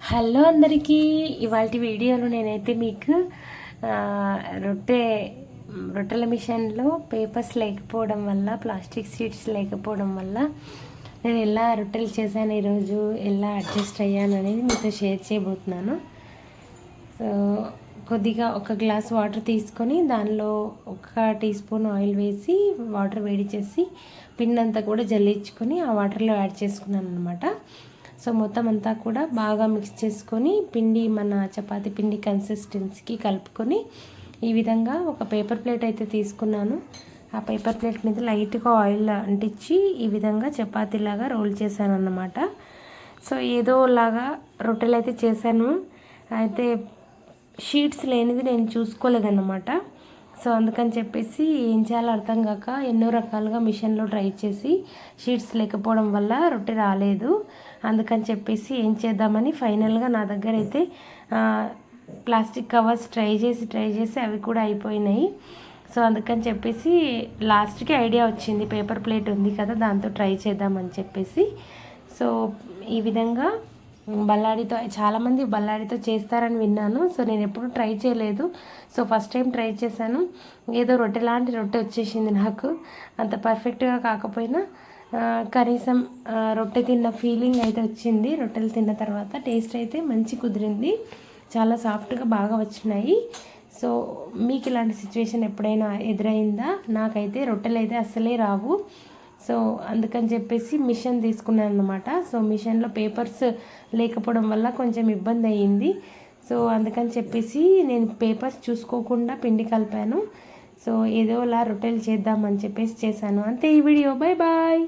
Hello అందరికీ, ఇవాళ వీడియోలో నేనైతే మీకు రొట్టెల మిషన్లో పేపర్స్ లేకపోవడం వల్ల, ప్లాస్టిక్ షీట్స్ లేకపోవడం వల్ల నేను ఎలా రొట్టెలు చేశాను, ఈరోజు ఎలా అడ్జస్ట్ అయ్యాను అనేది మీతో షేర్ చేయబోతున్నాను. సో కొద్దిగా ఒక గ్లాస్ వాటర్ తీసుకొని దానిలో 1 టీ స్పూన్ ఆయిల్ వేసి వాటర్ వేడి చేసి పిండి అంతా కూడా జల్లించుకొని ఆ వాటర్లో యాడ్ చేసుకున్నాను అనమాట. సో మొత్తం అంతా కూడా బాగా మిక్స్ చేసుకొని పిండి మన చపాతీ పిండి కన్సిస్టెన్సీకి కలుపుకొని ఈ విధంగా ఒక పేపర్ ప్లేట్ అయితే తీసుకున్నాను. ఆ పేపర్ ప్లేట్ మీద లైట్గా ఆయిల్ అంటించి ఈ విధంగా చపాతీలాగా రోల్ చేశాను అన్నమాట. సో ఏదోలాగా రొట్టెలు అయితే చేశాను. అయితే షీట్స్ లేనిది నేను చూసుకోలేదన్నమాట. సో అందుకని చెప్పేసి ఏం చేయాలో అర్థం కాక ఎన్నో రకాలుగా మిషన్లో ట్రై చేసి షీట్స్ లేకపోవడం వల్ల రొట్టె రాలేదు. అందుకని చెప్పేసి ఏం చేద్దామని ఫైనల్గా నా దగ్గర అయితే ప్లాస్టిక్ కవర్స్ ట్రై చేసి అవి కూడా అయిపోయినాయి. సో అందుకని చెప్పేసి లాస్ట్కి ఐడియా వచ్చింది, పేపర్ ప్లేట్ ఉంది కదా దాంతో ట్రై చేద్దామని చెప్పేసి. సో ఈ విధంగా బల్లాడితో చాలామంది బల్లాడితో చేస్తారని విన్నాను. సో నేను ఎప్పుడు ట్రై చేయలేదు. సో ఫస్ట్ టైం ట్రై చేశాను. ఏదో రొట్టె లాంటి రొట్టె వచ్చేసింది నాకు. అంత పర్ఫెక్ట్గా కాకపోయినా కనీసం రొట్టె తిన్న ఫీలింగ్ అయితే వచ్చింది. రొట్టెలు తిన్న తర్వాత టేస్ట్ అయితే మంచి కుదిరింది, చాలా సాఫ్ట్గా బాగా వచ్చినాయి. సో మీకు ఇలాంటి సిచ్యువేషన్ ఎప్పుడైనా ఎదురైందా? నాకైతే రొట్టెలు అయితే అస్సలే రావు. సో అందుకని చెప్పేసి మిషన్ తీసుకున్నాను అన్నమాట. సో మిషన్లో పేపర్స్ లేకపోవడం వల్ల కొంచెం ఇబ్బంది అయ్యింది. సో అందుకని చెప్పేసి నేను పేపర్స్ చూసుకోకుండా పిండి కలిపాను. సో ఏదోలా రొట్టెలు చేద్దామని చెప్పేసి చేశాను. అంతే ఈ వీడియో. Bye bye.